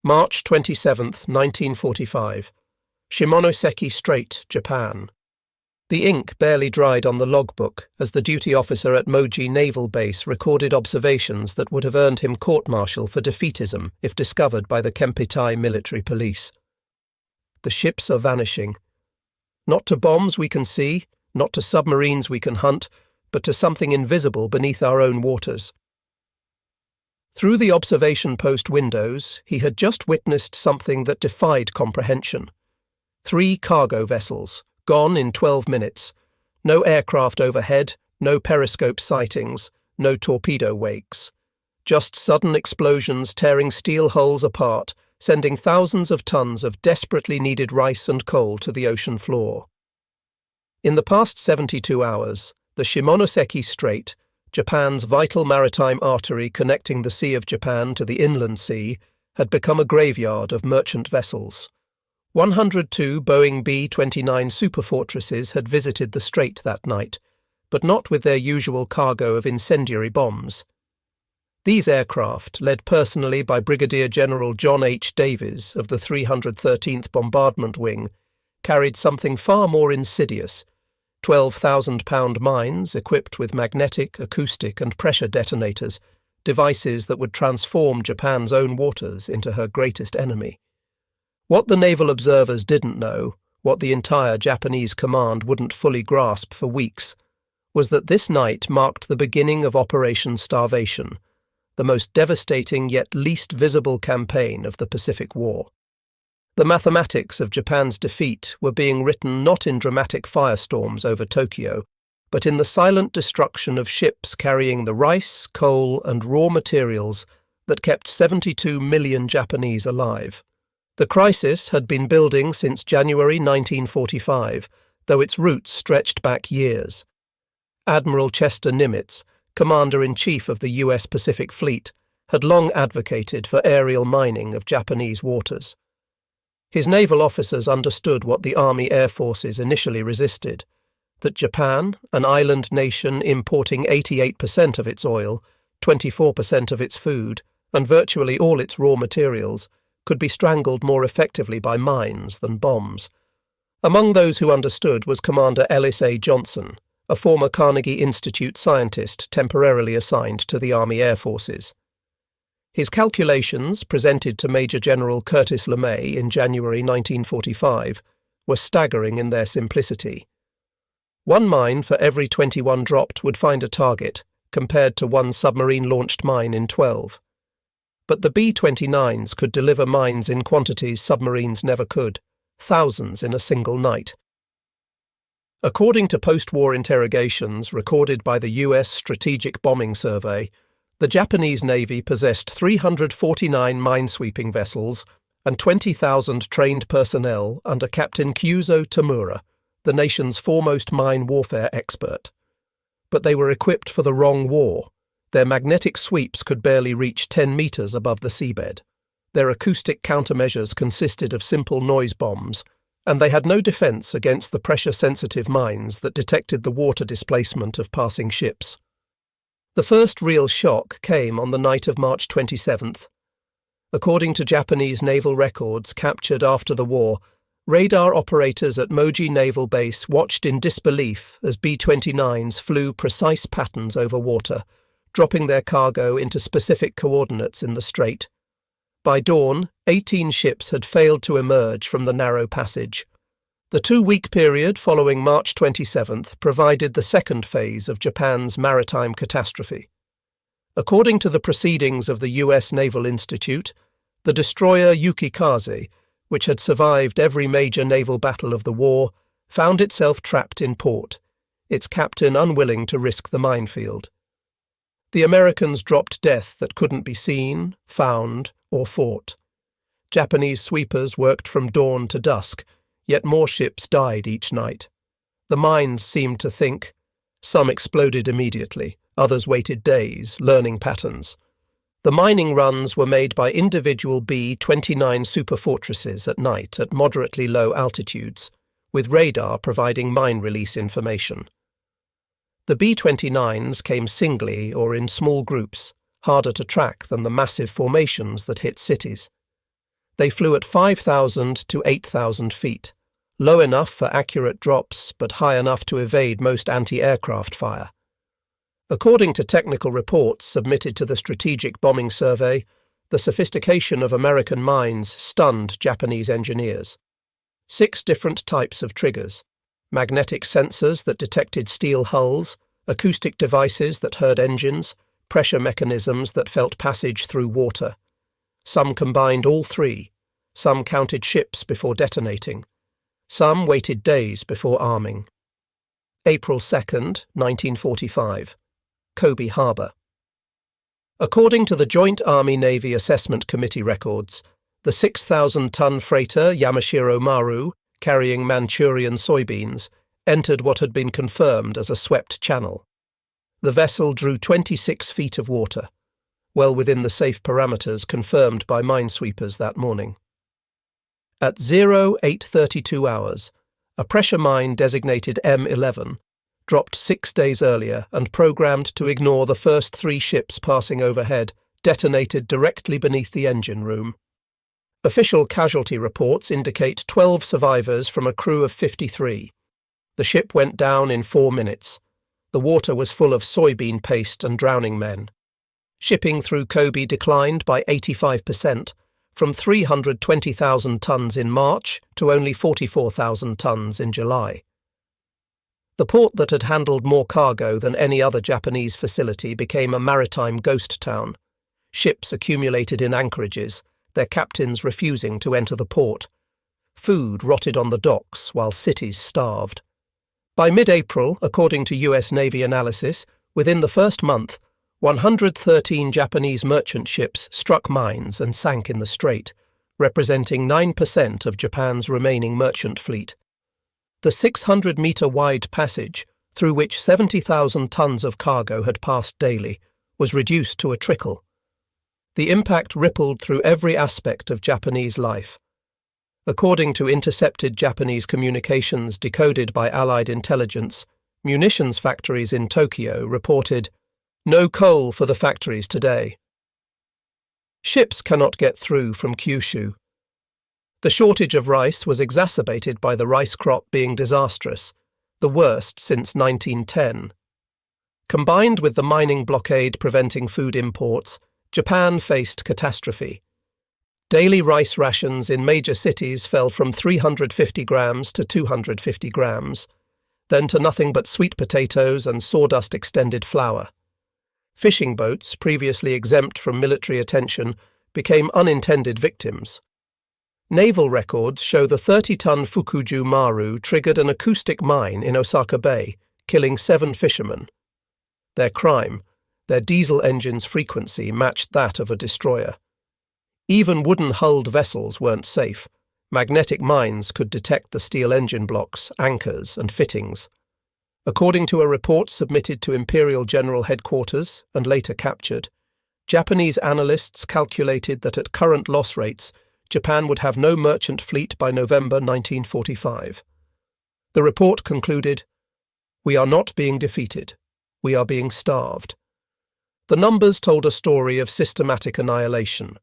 March 27th, 1945. Shimonoseki Strait, Japan. The ink barely dried on the logbook as the duty officer at Moji Naval Base recorded observations that would have earned him court-martial for defeatism if discovered by the Kempitai military police. The ships are vanishing. Not to bombs we can see, not to submarines we can hunt, but to something invisible beneath our own waters. Through the observation post windows, he had just witnessed something that defied comprehension. 3 cargo vessels, gone in 12 minutes. No aircraft overhead, no periscope sightings, no torpedo wakes. Just sudden explosions tearing steel hulls apart, sending thousands of tons of desperately needed rice and coal to the ocean floor. In the past 72 hours, the Shimonoseki Strait, Japan's vital maritime artery connecting the Sea of Japan to the inland sea, had become a graveyard of merchant vessels. 102 Boeing B-29 superfortresses had visited the strait that night, but not with their usual cargo of incendiary bombs. These aircraft, led personally by Brigadier General John H. Davies of the 313th Bombardment Wing, carried something far more insidious: 12,000-pound mines equipped with magnetic, acoustic and pressure detonators, devices that would transform Japan's own waters into her greatest enemy. What the naval observers didn't know, what the entire Japanese command wouldn't fully grasp for weeks, was that this night marked the beginning of Operation Starvation, the most devastating yet least visible campaign of the Pacific War. The mathematics of Japan's defeat were being written not in dramatic firestorms over Tokyo, but in the silent destruction of ships carrying the rice, coal, and raw materials that kept 72 million Japanese alive. The crisis had been building since January 1945, though its roots stretched back years. Admiral Chester Nimitz, Commander-in-Chief of the U.S. Pacific Fleet, had long advocated for aerial mining of Japanese waters. His naval officers understood what the Army Air Forces initially resisted: that Japan, an island nation importing 88% of its oil, 24% of its food, and virtually all its raw materials, could be strangled more effectively by mines than bombs. Among those who understood was Commander Ellis A. Johnson, a former Carnegie Institute scientist temporarily assigned to the Army Air Forces. His calculations, presented to Major General Curtis LeMay in January 1945, were staggering in their simplicity. 1 mine for every 21 dropped would find a target, compared to 1 submarine-launched mine in 12. But the B-29s could deliver mines in quantities submarines never could, thousands in a single night. According to post-war interrogations recorded by the U.S. Strategic Bombing Survey, the Japanese Navy possessed 349 minesweeping vessels and 20,000 trained personnel under Captain Kyuzo Tamura, the nation's foremost mine warfare expert. But they were equipped for the wrong war. Their magnetic sweeps could barely reach 10 meters above the seabed. Their acoustic countermeasures consisted of simple noise bombs, and they had no defense against the pressure-sensitive mines that detected the water displacement of passing ships. The first real shock came on the night of March 27th. According to Japanese naval records captured after the war, radar operators at Moji Naval Base watched in disbelief as B-29s flew precise patterns over water, dropping their cargo into specific coordinates in the strait. By dawn, 18 ships had failed to emerge from the narrow passage. The 2-week period following March 27th provided the second phase of Japan's maritime catastrophe. According to the proceedings of the U.S. Naval Institute, the destroyer Yukikaze, which had survived every major naval battle of the war, found itself trapped in port, its captain unwilling to risk the minefield. The Americans dropped death that couldn't be seen, found, or fought. Japanese sweepers worked from dawn to dusk, yet more ships died each night. The mines seemed to think. Some exploded immediately, others waited days, learning patterns. The mining runs were made by individual B-29 superfortresses at night at moderately low altitudes, with radar providing mine release information. The B-29s came singly or in small groups, harder to track than the massive formations that hit cities. They flew at 5,000 to 8,000 feet, low enough for accurate drops but high enough to evade most anti-aircraft fire. According to technical reports submitted to the Strategic Bombing Survey, the sophistication of American mines stunned Japanese engineers. 6 different types of triggers: magnetic sensors that detected steel hulls, acoustic devices that heard engines, pressure mechanisms that felt passage through water. Some combined all 3. Some counted ships before detonating. Some waited days before arming. April 2nd, 1945. Kobe Harbor. According to the Joint Army-Navy Assessment Committee records, the 6,000-ton freighter Yamashiro Maru, carrying Manchurian soybeans, entered what had been confirmed as a swept channel. The vessel drew 26 feet of water, well within the safe parameters confirmed by minesweepers that morning. At 0832 hours, a pressure mine designated M11 dropped 6 days earlier and programmed to ignore the first 3 ships passing overhead, detonated directly beneath the engine room. Official casualty reports indicate 12 survivors from a crew of 53. The ship went down in 4 minutes. The water was full of soybean paste and drowning men. Shipping through Kobe declined by 85%, from 320,000 tons in March to only 44,000 tons in July. The port that had handled more cargo than any other Japanese facility became a maritime ghost town. Ships accumulated in anchorages, their captains refusing to enter the port. Food rotted on the docks while cities starved. By mid-April, according to US Navy analysis, within the first month, 113 Japanese merchant ships struck mines and sank in the strait, representing 9% of Japan's remaining merchant fleet. The 600-metre-wide passage, through which 70,000 tons of cargo had passed daily, was reduced to a trickle. The impact rippled through every aspect of Japanese life. According to intercepted Japanese communications decoded by Allied intelligence, munitions factories in Tokyo reported, "No coal for the factories today." Ships cannot get through from Kyushu. The shortage of rice was exacerbated by the rice crop being disastrous, the worst since 1910. Combined with the mining blockade preventing food imports, Japan faced catastrophe. Daily rice rations in major cities fell from 350 grams to 250 grams, then to nothing but sweet potatoes and sawdust extended flour. Fishing boats, previously exempt from military attention, became unintended victims. Naval records show the 30-ton Fukuju Maru triggered an acoustic mine in Osaka Bay, killing 7 fishermen. Their crime, their diesel engine's frequency matched that of a destroyer. Even wooden-hulled vessels weren't safe. Magnetic mines could detect the steel engine blocks, anchors, and fittings. According to a report submitted to Imperial General Headquarters and later captured, Japanese analysts calculated that at current loss rates, Japan would have no merchant fleet by November 1945. The report concluded, "We are not being defeated. We are being starved." The numbers told a story of systematic annihilation.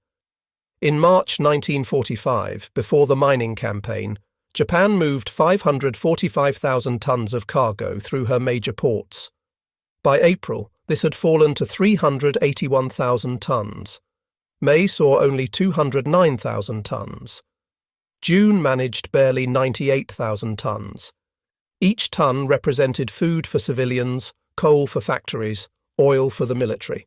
In March 1945, before the mining campaign, Japan moved 545,000 tons of cargo through her major ports. By April, this had fallen to 381,000 tons. May saw only 209,000 tons. June managed barely 98,000 tons. Each ton represented food for civilians, coal for factories, oil for the military.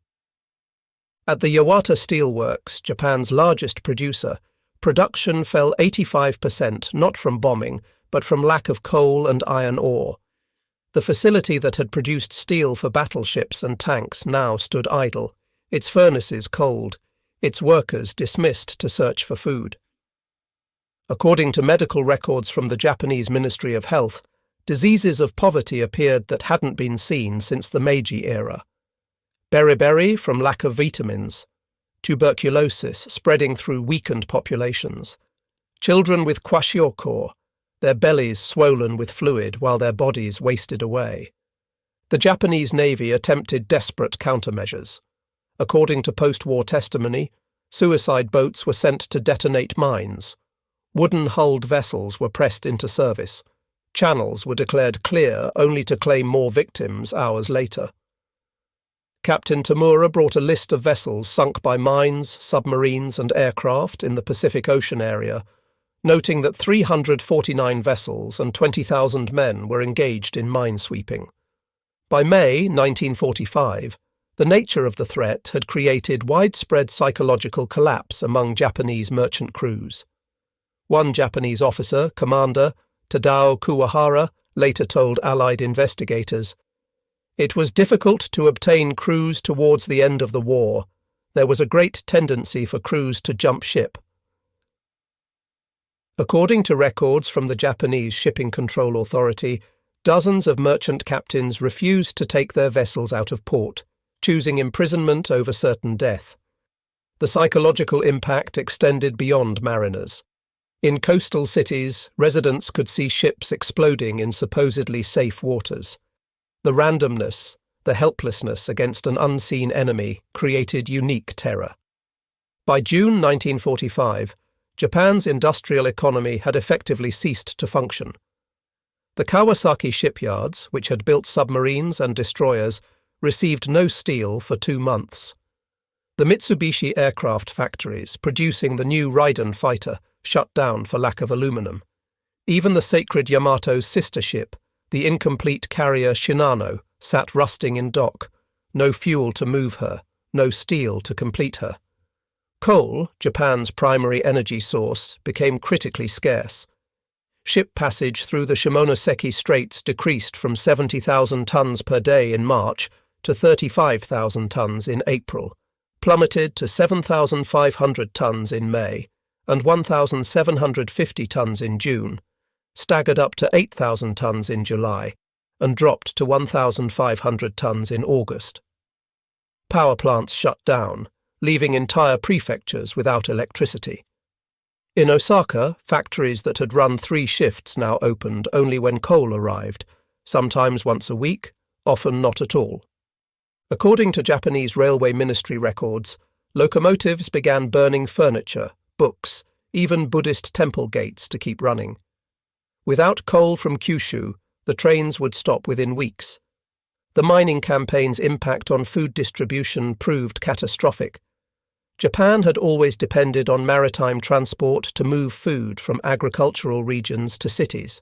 At the Yawata Steelworks, Japan's largest producer, production fell 85% not from bombing, but from lack of coal and iron ore. The facility that had produced steel for battleships and tanks now stood idle, its furnaces cold, its workers dismissed to search for food. According to medical records from the Japanese Ministry of Health, diseases of poverty appeared that hadn't been seen since the Meiji era. Beriberi from lack of vitamins, tuberculosis spreading through weakened populations, children with kwashiorkor, their bellies swollen with fluid while their bodies wasted away. The Japanese Navy attempted desperate countermeasures. According to post-war testimony, Suicide boats were sent to detonate mines. Wooden-hulled vessels were pressed into service. Channels were declared clear only to claim more victims hours later. Captain Tamura brought a list of vessels sunk by mines, submarines and aircraft in the Pacific Ocean area, noting that 349 vessels and 20,000 men were engaged in minesweeping. By May 1945, the nature of the threat had created widespread psychological collapse among Japanese merchant crews. One Japanese officer, Commander Tadao Kuwahara, later told Allied investigators, "It was difficult to obtain crews towards the end of the war. There was a great tendency for crews to jump ship." According to records from the Japanese Shipping Control Authority, dozens of merchant captains refused to take their vessels out of port, choosing imprisonment over certain death. The psychological impact extended beyond mariners. In coastal cities, residents could see ships exploding in supposedly safe waters. The randomness, the helplessness against an unseen enemy created unique terror. By June 1945, Japan's industrial economy had effectively ceased to function. The Kawasaki shipyards, which had built submarines and destroyers, received no steel for 2 months. The Mitsubishi aircraft factories producing the new Raiden fighter shut down for lack of aluminum. Even the sacred Yamato's sister ship, the incomplete carrier Shinano, sat rusting in dock, no fuel to move her, no steel to complete her. Coal, Japan's primary energy source, became critically scarce. Ship passage through the Shimonoseki Straits decreased from 70,000 tons per day in March to 35,000 tons in April, plummeted to 7,500 tons in May, and 1,750 tons in June, staggered up to 8,000 tons in July, and dropped to 1,500 tons in August. Power plants shut down, leaving entire prefectures without electricity. In Osaka, factories that had run 3 shifts now opened only when coal arrived, sometimes once a week, often not at all. According to Japanese Railway Ministry records, locomotives began burning furniture, books, even Buddhist temple gates to keep running. Without coal from Kyushu, the trains would stop within weeks. The mining campaign's impact on food distribution proved catastrophic. Japan had always depended on maritime transport to move food from agricultural regions to cities.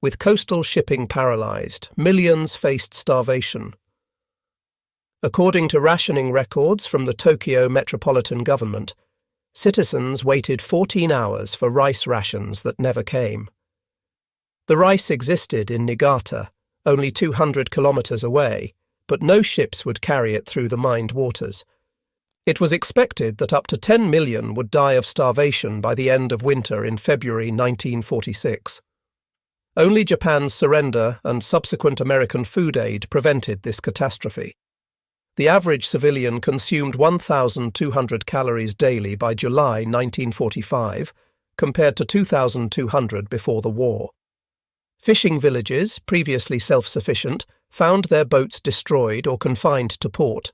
With coastal shipping paralysed, millions faced starvation. According to rationing records from the Tokyo Metropolitan Government, citizens waited 14 hours for rice rations that never came. The rice existed in Niigata, only 200 kilometres away, but no ships would carry it through the mined waters. It was expected that up to 10 million would die of starvation by the end of winter in February 1946. Only Japan's surrender and subsequent American food aid prevented this catastrophe. The average civilian consumed 1,200 calories daily by July 1945, compared to 2,200 before the war. Fishing villages, previously self-sufficient, found their boats destroyed or confined to port.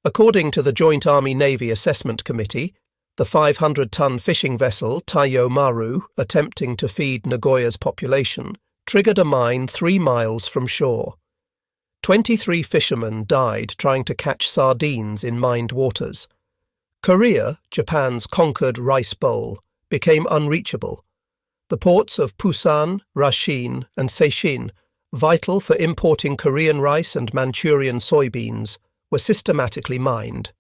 According to the Joint Army-Navy Assessment Committee, the 500-ton fishing vessel Taiyo Maru, attempting to feed Nagoya's population, triggered a mine 3 miles from shore. 23 fishermen died trying to catch sardines in mined waters. Korea, Japan's conquered rice bowl, became unreachable. The ports of Pusan, Rashin, and Seishin, vital for importing Korean rice and Manchurian soybeans, were systematically mined.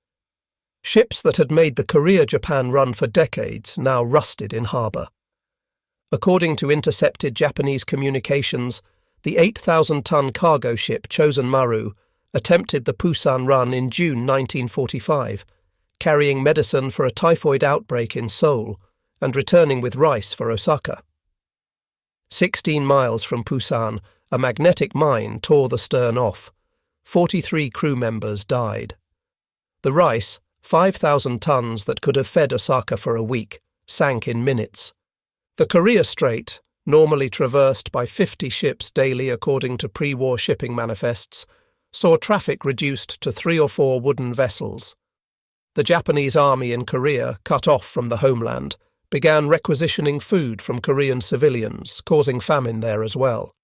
Ships that had made the Korea-Japan run for decades now rusted in harbour. According to intercepted Japanese communications, the 8,000-ton cargo ship Chosen Maru attempted the Pusan run in June 1945, carrying medicine for a typhoid outbreak in Seoul and returning with rice for Osaka. 16 miles from Pusan, a magnetic mine tore the stern off. 43 crew members died. The rice, 5,000 tons that could have fed Osaka for a week, sank in minutes. The Korea Strait, normally traversed by 50 ships daily according to pre-war shipping manifests, saw traffic reduced to 3 or 4 wooden vessels. The Japanese army in Korea, cut off from the homeland, began requisitioning food from Korean civilians, causing famine there as well.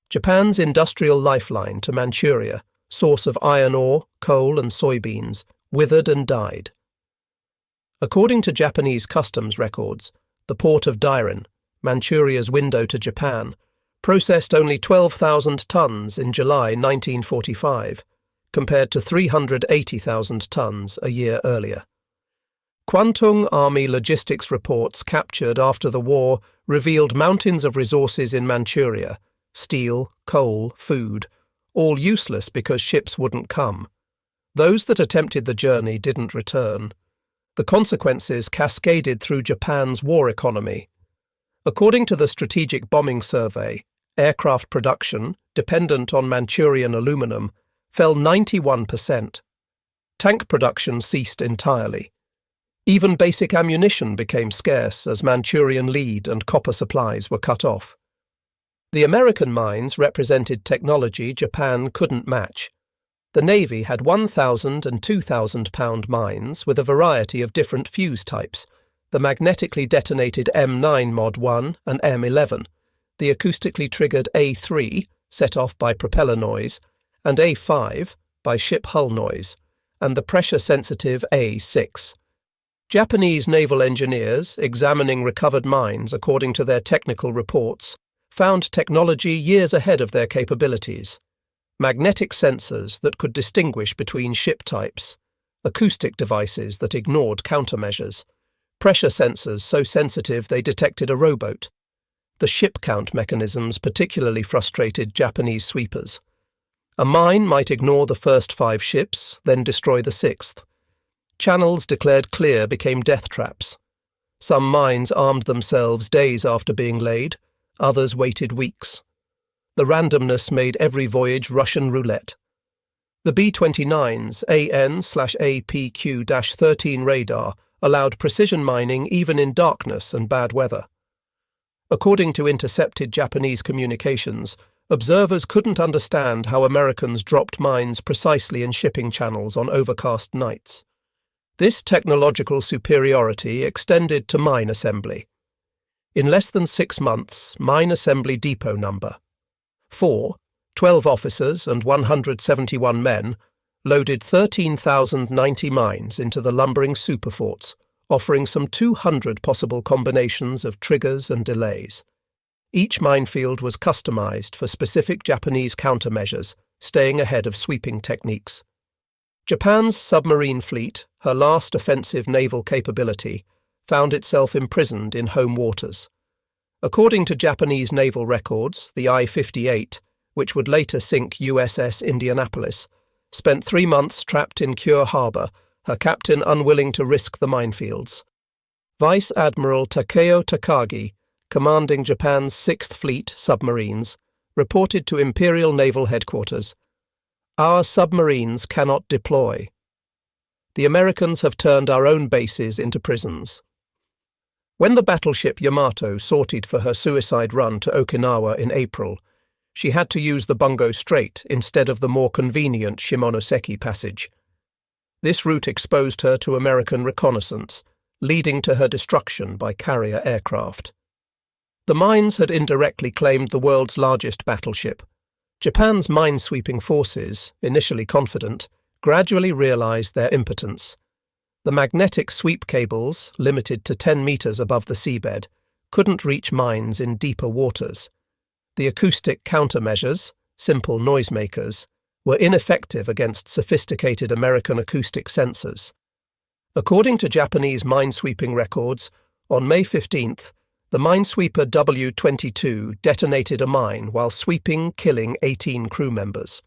Japan's industrial lifeline to Manchuria, source of iron ore, coal and soybeans, withered and died. According to Japanese customs records, the port of Dairen, Manchuria's window to Japan, processed only 12,000 tons in July 1945, compared to 380,000 tons a year earlier. Kwantung Army logistics reports captured after the war revealed mountains of resources in Manchuria, steel, coal, food, all useless because ships wouldn't come. Those that attempted the journey didn't return. The consequences cascaded through Japan's war economy. According to the Strategic Bombing Survey, aircraft production, dependent on Manchurian aluminum, fell 91%. Tank production ceased entirely. Even basic ammunition became scarce as Manchurian lead and copper supplies were cut off. The American mines represented technology Japan couldn't match. The Navy had 1,000 and 2,000-pound mines with a variety of different fuse types, the magnetically detonated M9 Mod 1 and M11, the acoustically triggered A3, set off by propeller noise, and A5 by ship hull noise, and the pressure-sensitive A6. Japanese naval engineers, examining recovered mines according to their technical reports, found technology years ahead of their capabilities. Magnetic sensors that could distinguish between ship types, acoustic devices that ignored countermeasures, pressure sensors so sensitive they detected a rowboat. The ship count mechanisms particularly frustrated Japanese sweepers. A mine might ignore the first 5 ships, then destroy the 6th. Channels declared clear became death traps. Some mines armed themselves days after being laid, others waited weeks. The randomness made every voyage Russian roulette. The B-29s AN/APQ-13 radar allowed precision mining even in darkness and bad weather. According to intercepted Japanese communications, observers couldn't understand how Americans dropped mines precisely in shipping channels on overcast nights. This technological superiority extended to mine assembly. In less than 6 months, mine assembly depot number 4, 12 officers and 171 men, loaded 13,090 mines into the lumbering superforts, offering some 200 possible combinations of triggers and delays. Each minefield was customized for specific Japanese countermeasures, staying ahead of sweeping techniques. Japan's submarine fleet, her last offensive naval capability, found itself imprisoned in home waters. According to Japanese naval records, the I-58, which would later sink USS Indianapolis, spent 3 months trapped in Kure Harbor, her captain unwilling to risk the minefields. Vice Admiral Takeo Takagi, commanding Japan's 6th Fleet submarines, reported to Imperial Naval Headquarters, "Our submarines cannot deploy. The Americans have turned our own bases into prisons." When the battleship Yamato sortied for her suicide run to Okinawa in April, she had to use the Bungo Strait instead of the more convenient Shimonoseki Passage. This route exposed her to American reconnaissance, leading to her destruction by carrier aircraft. The mines had indirectly claimed the world's largest battleship. Japan's minesweeping forces, initially confident, gradually realized their impotence. The magnetic sweep cables, limited to 10 meters above the seabed, couldn't reach mines in deeper waters. The acoustic countermeasures, simple noisemakers, were ineffective against sophisticated American acoustic sensors. According to Japanese minesweeping records, on May 15th, the minesweeper W-22 detonated a mine while sweeping, killing 18 crew members.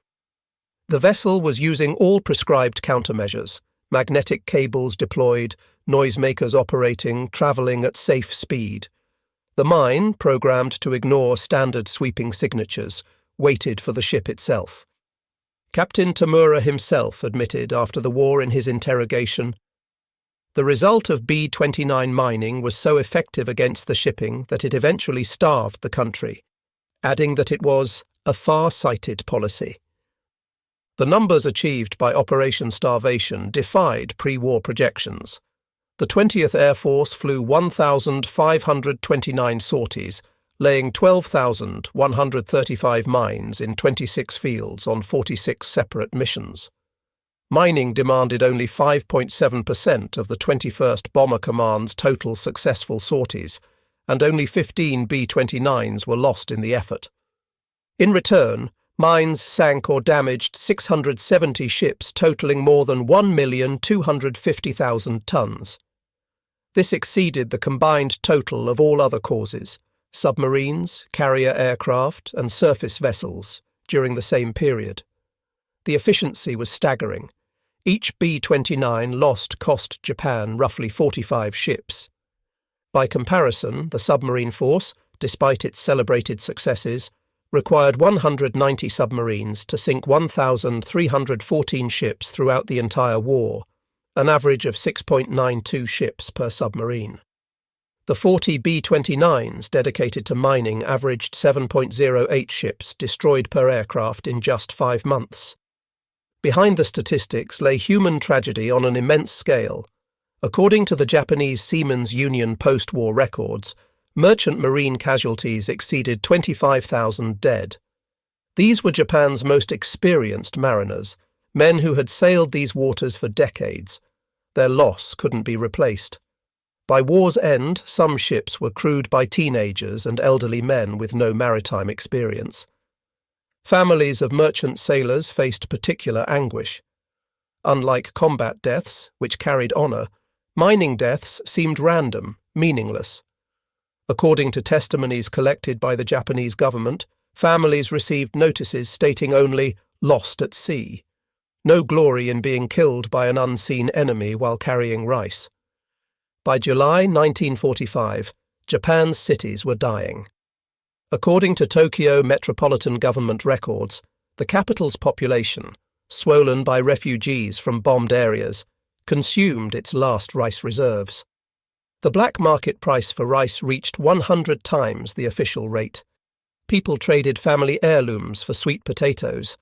The vessel was using all prescribed countermeasures, magnetic cables deployed, noisemakers operating, travelling at safe speed. The mine, programmed to ignore standard sweeping signatures, waited for the ship itself. Captain Tamura himself admitted after the war in his interrogation, "The result of B-29 mining was so effective against the shipping that it eventually starved the country," adding that it was a far-sighted policy. The numbers achieved by Operation Starvation defied pre-war projections. The 20th Air Force flew 1,529 sorties, laying 12,135 mines in 26 fields on 46 separate missions. Mining demanded only 5.7% of the 21st Bomber Command's total successful sorties, and only 15 B-29s were lost in the effort. In return, mines sank or damaged 670 ships totaling more than 1,250,000 tons. This exceeded the combined total of all other causes, submarines, carrier aircraft, and surface vessels, during the same period. The efficiency was staggering. Each B-29 lost cost Japan roughly 45 ships. By comparison, the submarine force, despite its celebrated successes, required 190 submarines to sink 1,314 ships throughout the entire war, an average of 6.92 ships per submarine. The 40 B-29s dedicated to mining averaged 7.08 ships destroyed per aircraft in just 5 months. Behind the statistics lay human tragedy on an immense scale. According to the Japanese Seamen's Union post-war records, merchant marine casualties exceeded 25,000 dead. These were Japan's most experienced mariners, men who had sailed these waters for decades. Their loss couldn't be replaced. By war's end, some ships were crewed by teenagers and elderly men with no maritime experience. Families of merchant sailors faced particular anguish. Unlike combat deaths, which carried honour, mining deaths seemed random, meaningless. According to testimonies collected by the Japanese government, families received notices stating only "lost at sea." No glory in being killed by an unseen enemy while carrying rice. By July 1945, Japan's cities were dying. According to Tokyo Metropolitan Government records, the capital's population, swollen by refugees from bombed areas, consumed its last rice reserves. The black market price for rice reached 100 times the official rate. People traded family heirlooms for sweet potatoes.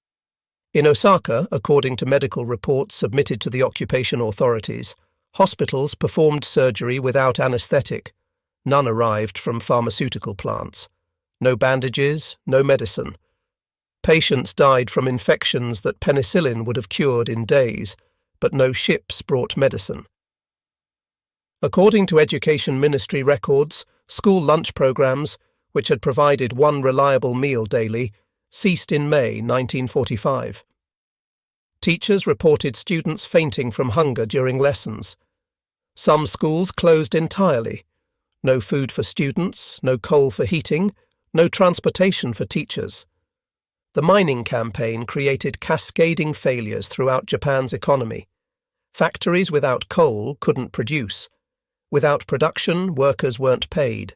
In Osaka, according to medical reports submitted to the occupation authorities, hospitals performed surgery without anesthetic. None arrived from pharmaceutical plants. No bandages, no medicine. Patients died from infections that penicillin would have cured in days, but no ships brought medicine. According to Education Ministry records, school lunch programs, which had provided one reliable meal daily, ceased in May 1945. Teachers reported students fainting from hunger during lessons. Some schools closed entirely. No food for students, no coal for heating, no transportation for teachers. The mining campaign created cascading failures throughout Japan's economy. Factories without coal couldn't produce. Without production, workers weren't paid.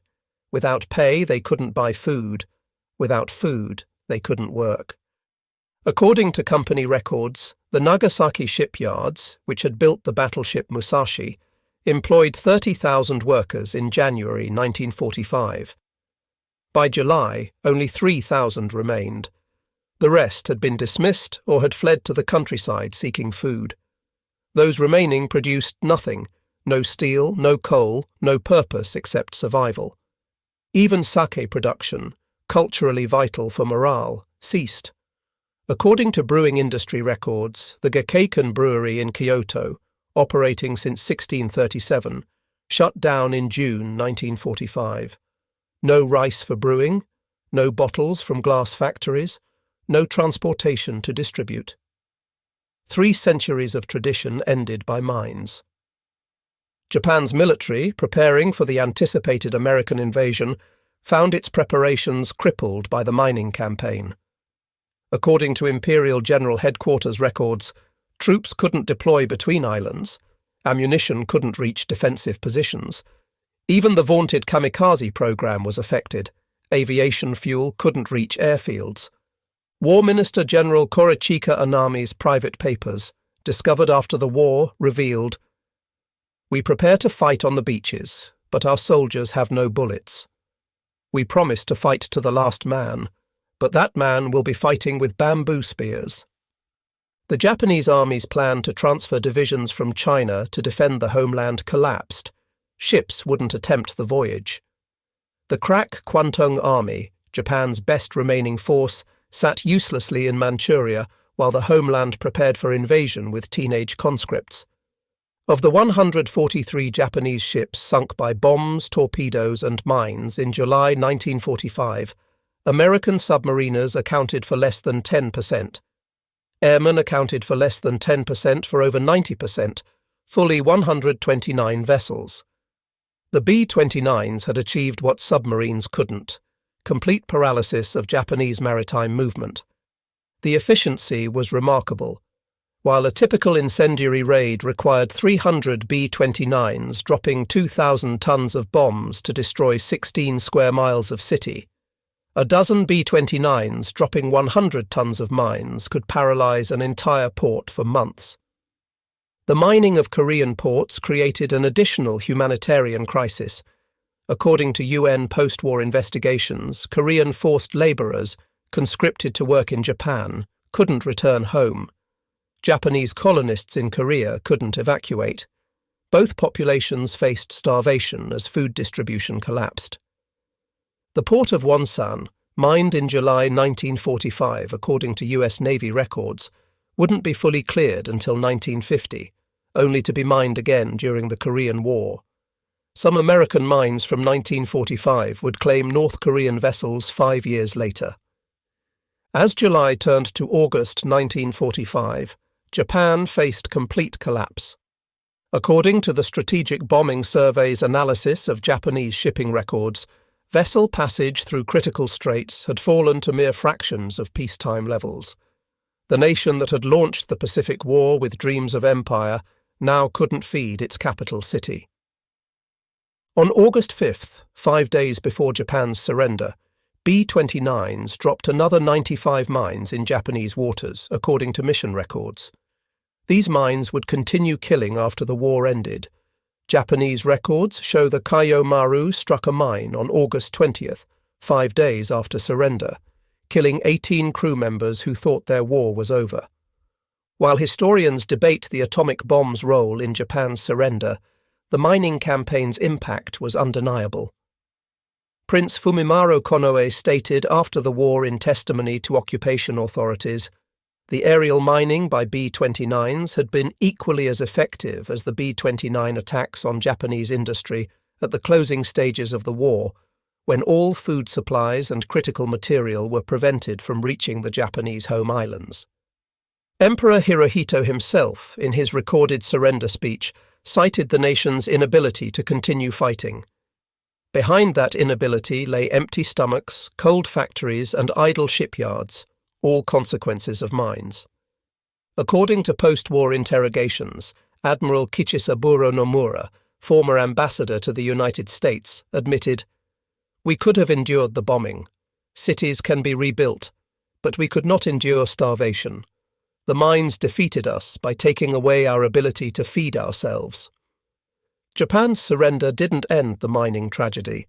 Without pay, they couldn't buy food. Without food, they couldn't work. According to company records, the Nagasaki shipyards, which had built the battleship Musashi, employed 30,000 workers in January 1945. By July, only 3,000 remained. The rest had been dismissed or had fled to the countryside seeking food. Those remaining produced nothing, no steel, no coal, no purpose except survival. Even sake production, culturally vital for morale, ceased. According to brewing industry records, the Gekkeikan brewery in Kyoto, operating since 1637, shut down in June 1945. No rice for brewing, no bottles from glass factories, no transportation to distribute. 3 centuries of tradition ended by mines. Japan's military, preparing for the anticipated American invasion, found its preparations crippled by the mining campaign. According to Imperial General Headquarters records, troops couldn't deploy between islands, ammunition couldn't reach defensive positions. Even the vaunted kamikaze program was affected. Aviation fuel couldn't reach airfields. War Minister General Korichika Anami's private papers, discovered after the war, revealed, "We prepare to fight on the beaches, but our soldiers have no bullets. We promise to fight to the last man, but that man will be fighting with bamboo spears." The Japanese Army's plan to transfer divisions from China to defend the homeland collapsed. Ships wouldn't attempt the voyage. The crack Kwantung Army, Japan's best remaining force, sat uselessly in Manchuria while the homeland prepared for invasion with teenage conscripts. Of the 143 Japanese ships sunk by bombs, torpedoes, and mines in July 1945, American submariners accounted for less than 10%. Airmen accounted for less than 10% for over 90%, fully 129 vessels. The B-29s had achieved what submarines couldn't: complete paralysis of Japanese maritime movement. The efficiency was remarkable. While a typical incendiary raid required 300 B-29s dropping 2,000 tons of bombs to destroy 16 square miles of city, a dozen B-29s dropping 100 tons of mines could paralyze an entire port for months. The mining of Korean ports created an additional humanitarian crisis. According to UN post-war investigations, Korean forced laborers, conscripted to work in Japan, couldn't return home. Japanese colonists in Korea couldn't evacuate. Both populations faced starvation as food distribution collapsed. The port of Wonsan, mined in July 1945 according to US Navy records, wouldn't be fully cleared until 1950, only to be mined again during the Korean War. Some American mines from 1945 would claim North Korean vessels 5 years later. As July turned to August 1945, Japan faced complete collapse. According to the Strategic Bombing Survey's analysis of Japanese shipping records, vessel passage through critical straits had fallen to mere fractions of peacetime levels. The nation that had launched the Pacific War with dreams of empire now couldn't feed its capital city. On August 5th, 5 days before Japan's surrender, B-29s dropped another 95 mines in Japanese waters, according to mission records. These mines would continue killing after the war ended. Japanese records show the Kaio Maru struck a mine on August 20th, 5 days after surrender, killing 18 crew members who thought their war was over. While historians debate the atomic bomb's role in Japan's surrender, the mining campaign's impact was undeniable. Prince Fumimaro Konoe stated after the war in testimony to occupation authorities, "The aerial mining by B-29s had been equally as effective as the B-29 attacks on Japanese industry at the closing stages of the war, when all food supplies and critical material were prevented from reaching the Japanese home islands." Emperor Hirohito himself, in his recorded surrender speech, cited the nation's inability to continue fighting. Behind that inability lay empty stomachs, cold factories, and idle shipyards, all consequences of mines. According to post-war interrogations, Admiral Kichisaburo Nomura, former ambassador to the United States, admitted, "We could have endured the bombing. Cities can be rebuilt, but we could not endure starvation. The mines defeated us by taking away our ability to feed ourselves." Japan's surrender didn't end the mining tragedy.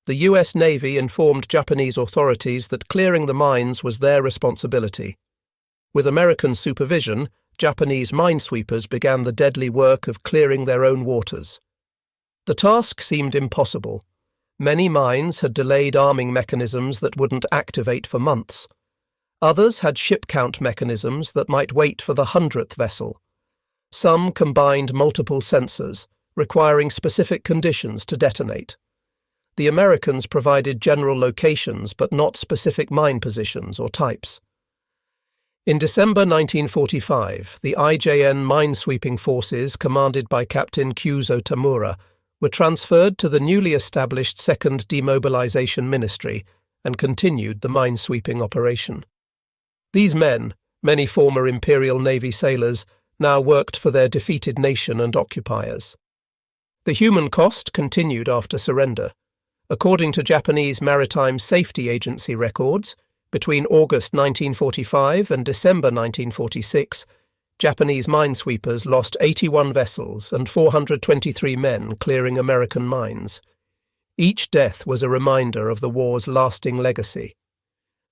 The US Navy informed Japanese authorities that clearing the mines was their responsibility. With American supervision, Japanese minesweepers began the deadly work of clearing their own waters. The task seemed impossible. Many mines had delayed arming mechanisms that wouldn't activate for months. Others had ship count mechanisms that might wait for the 100th vessel. Some combined multiple sensors, requiring specific conditions to detonate. The Americans provided general locations but not specific mine positions or types. In December 1945, the IJN minesweeping forces, commanded by Captain Kyuzo Tamura, were transferred to the newly established 2nd Demobilization Ministry and continued the minesweeping operation. These men, many former Imperial Navy sailors, now worked for their defeated nation and occupiers. The human cost continued after surrender. According to Japanese Maritime Safety Agency records, between August 1945 and December 1946, Japanese minesweepers lost 81 vessels and 423 men clearing American mines. Each death was a reminder of the war's lasting legacy.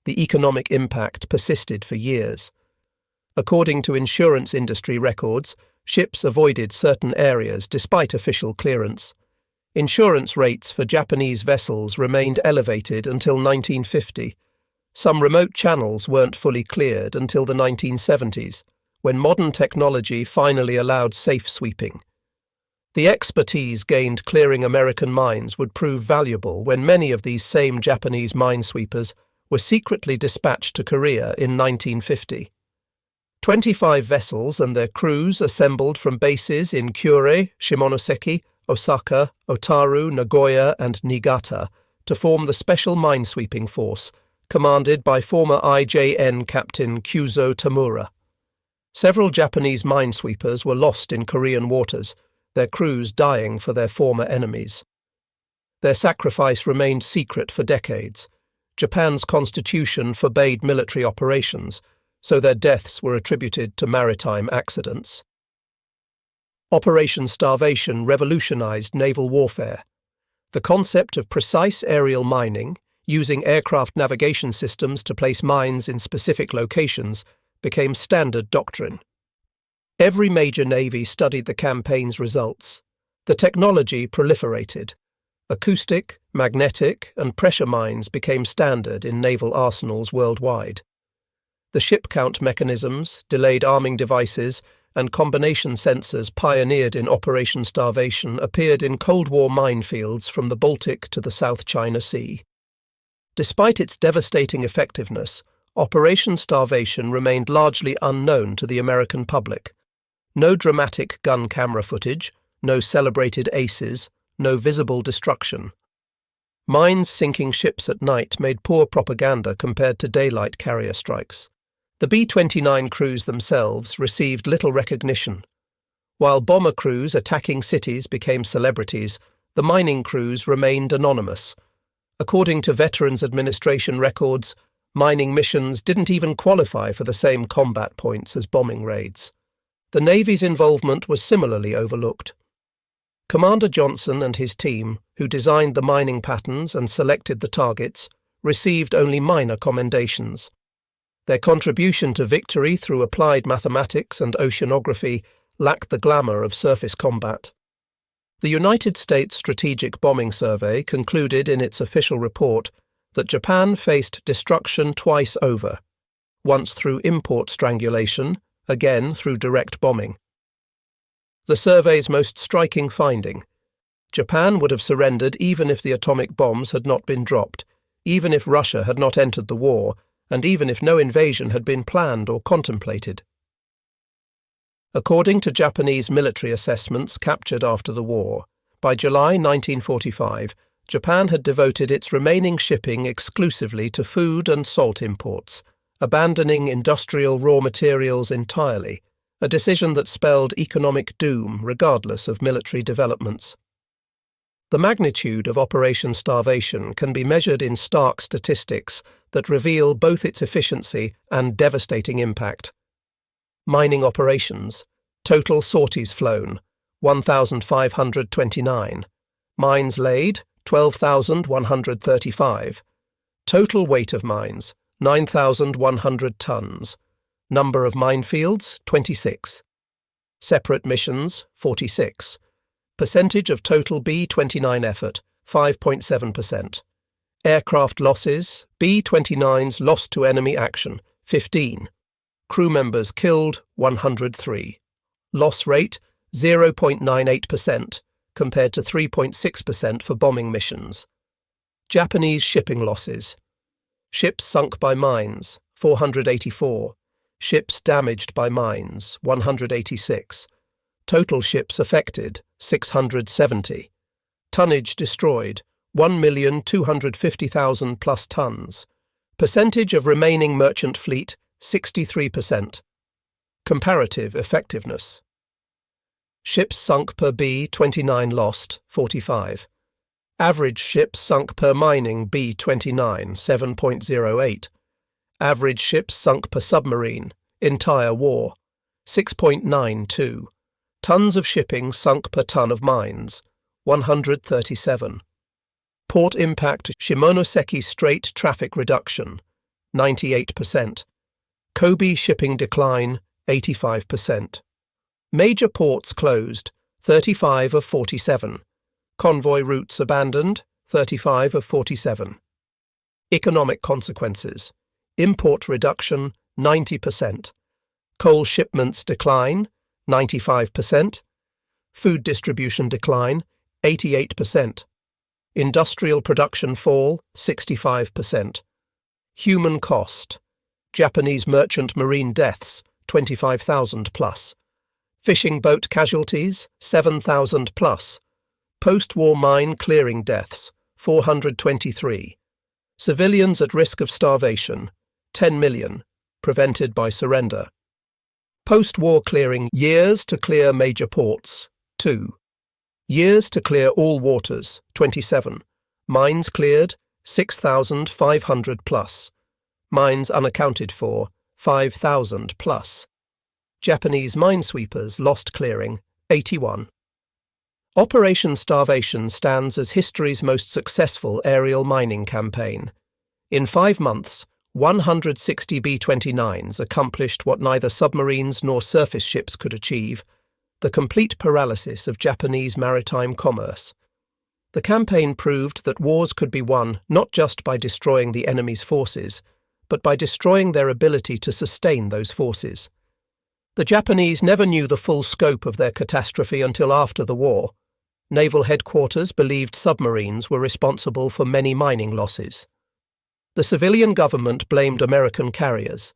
The economic impact persisted for years. According to insurance industry records, ships avoided certain areas despite official clearance. Insurance rates for Japanese vessels remained elevated until 1950. Some remote channels weren't fully cleared until the 1970s, when modern technology finally allowed safe sweeping. The expertise gained clearing American mines would prove valuable when many of these same Japanese minesweepers were secretly dispatched to Korea in 1950. 25 vessels and their crews assembled from bases in Kure, Shimonoseki, Osaka, Otaru, Nagoya and Niigata to form the Special Minesweeping Force, commanded by former IJN Captain Kyuzo Tamura. Several Japanese minesweepers were lost in Korean waters, their crews dying for their former enemies. Their sacrifice remained secret for decades. Japan's constitution forbade military operations, so their deaths were attributed to maritime accidents. Operation Starvation revolutionized naval warfare. The concept of precise aerial mining, using aircraft navigation systems to place mines in specific locations, became standard doctrine. Every major navy studied the campaign's results. The technology proliferated. Acoustic, magnetic, and pressure mines became standard in naval arsenals worldwide. The ship count mechanisms, delayed arming devices, and combination sensors pioneered in Operation Starvation appeared in Cold War minefields from the Baltic to the South China Sea. Despite its devastating effectiveness, Operation Starvation remained largely unknown to the American public. No dramatic gun camera footage, no celebrated aces, no visible destruction. Mines sinking ships at night made poor propaganda compared to daylight carrier strikes. The B-29 crews themselves received little recognition. While bomber crews attacking cities became celebrities, the mining crews remained anonymous. According to Veterans Administration records, mining missions didn't even qualify for the same combat points as bombing raids. The Navy's involvement was similarly overlooked. Commander Johnson and his team, who designed the mining patterns and selected the targets, received only minor commendations. Their contribution to victory through applied mathematics and oceanography lacked the glamour of surface combat. The United States Strategic Bombing Survey concluded in its official report that Japan faced destruction twice over, once through import strangulation, again through direct bombing. The survey's most striking finding: Japan would have surrendered even if the atomic bombs had not been dropped, even if Russia had not entered the war, and even if no invasion had been planned or contemplated. According to Japanese military assessments captured after the war, by July 1945, Japan had devoted its remaining shipping exclusively to food and salt imports, abandoning industrial raw materials entirely, a decision that spelled economic doom regardless of military developments. The magnitude of Operation Starvation can be measured in stark statistics that reveal both its efficiency and devastating impact. Mining operations: total sorties flown, 1,529. Mines laid, 12,135. Total weight of mines, 9,100 tons. Number of minefields, 26. Separate missions, 46. Percentage of total B-29 effort, 5.7%. Aircraft losses: B-29s lost to enemy action, 15. Crew members killed, 103. Loss rate, 0.98%, compared to 3.6% for bombing missions. Japanese shipping losses: ships sunk by mines, 484. Ships damaged by mines, 186. Total ships affected, 670. Tonnage destroyed, 1,250,000 plus tons. Percentage of remaining merchant fleet, 63%. Comparative effectiveness: ships sunk per B-29 lost, 45. Average ships sunk per mining B-29, 7.08. Average ships sunk per submarine, entire war, 6.92. Tons of shipping sunk per ton of mines, 137. Port impact Shimonoseki Strait traffic reduction, 98%. Kobe shipping decline, 85%. Major ports closed, 35 of 47. Convoy routes abandoned, 35 of 47. Economic consequences. Import reduction, 90%. Coal shipments decline, 95%. Food distribution decline, 88%. Industrial production fall, 65%. Human cost. Japanese merchant marine deaths, 25,000 plus. Fishing boat casualties, 7,000 plus. Post-war mine clearing deaths, 423. Civilians at risk of starvation, 10 million, prevented by surrender. Post-war clearing years to clear major ports, 2. Years to clear all waters, 27. Mines cleared, 6,500 plus. Mines unaccounted for, 5,000 plus. Japanese minesweepers lost clearing, 81. Operation Starvation stands as history's most successful aerial mining campaign. In 5 months, 160 B-29s accomplished what neither submarines nor surface ships could achieve: the complete paralysis of Japanese maritime commerce. The campaign proved that wars could be won not just by destroying the enemy's forces, but by destroying their ability to sustain those forces. The Japanese never knew the full scope of their catastrophe until after the war. Naval headquarters believed submarines were responsible for many mining losses. The civilian government blamed American carriers.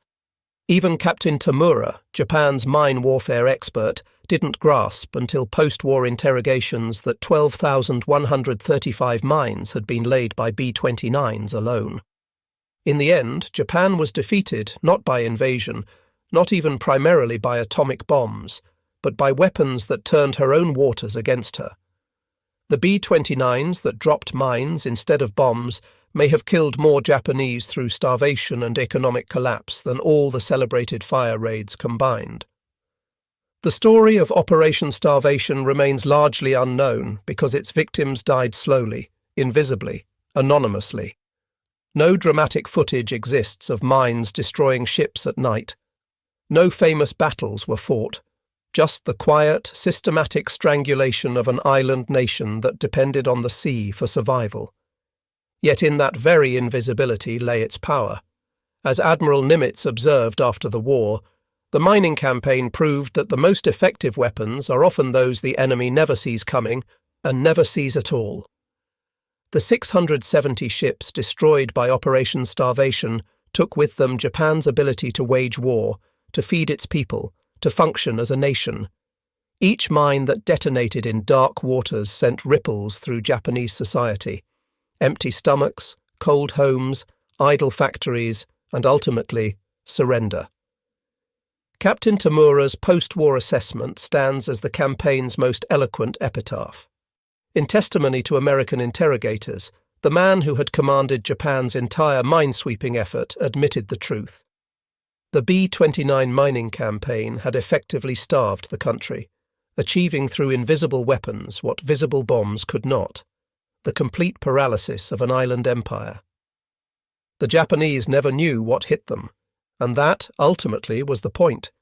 Even Captain Tamura, Japan's mine warfare expert, didn't grasp until post-war interrogations that 12,135 mines had been laid by B-29s alone. In the end, Japan was defeated not by invasion, not even primarily by atomic bombs, but by weapons that turned her own waters against her. The B-29s that dropped mines instead of bombs may have killed more Japanese through starvation and economic collapse than all the celebrated fire raids combined. The story of Operation Starvation remains largely unknown because its victims died slowly, invisibly, anonymously. No dramatic footage exists of mines destroying ships at night. No famous battles were fought, just the quiet, systematic strangulation of an island nation that depended on the sea for survival. Yet in that very invisibility lay its power. As Admiral Nimitz observed after the war, the mining campaign proved that the most effective weapons are often those the enemy never sees coming and never sees at all. The 670 ships destroyed by Operation Starvation took with them Japan's ability to wage war, to feed its people, to function as a nation. Each mine that detonated in dark waters sent ripples through Japanese society. Empty stomachs, cold homes, idle factories, and ultimately, surrender. Captain Tamura's post-war assessment stands as the campaign's most eloquent epitaph. In testimony to American interrogators, the man who had commanded Japan's entire minesweeping effort admitted the truth. The B-29 mining campaign had effectively starved the country, achieving through invisible weapons what visible bombs could not: the complete paralysis of an island empire. The Japanese never knew what hit them, and that, ultimately, was the point.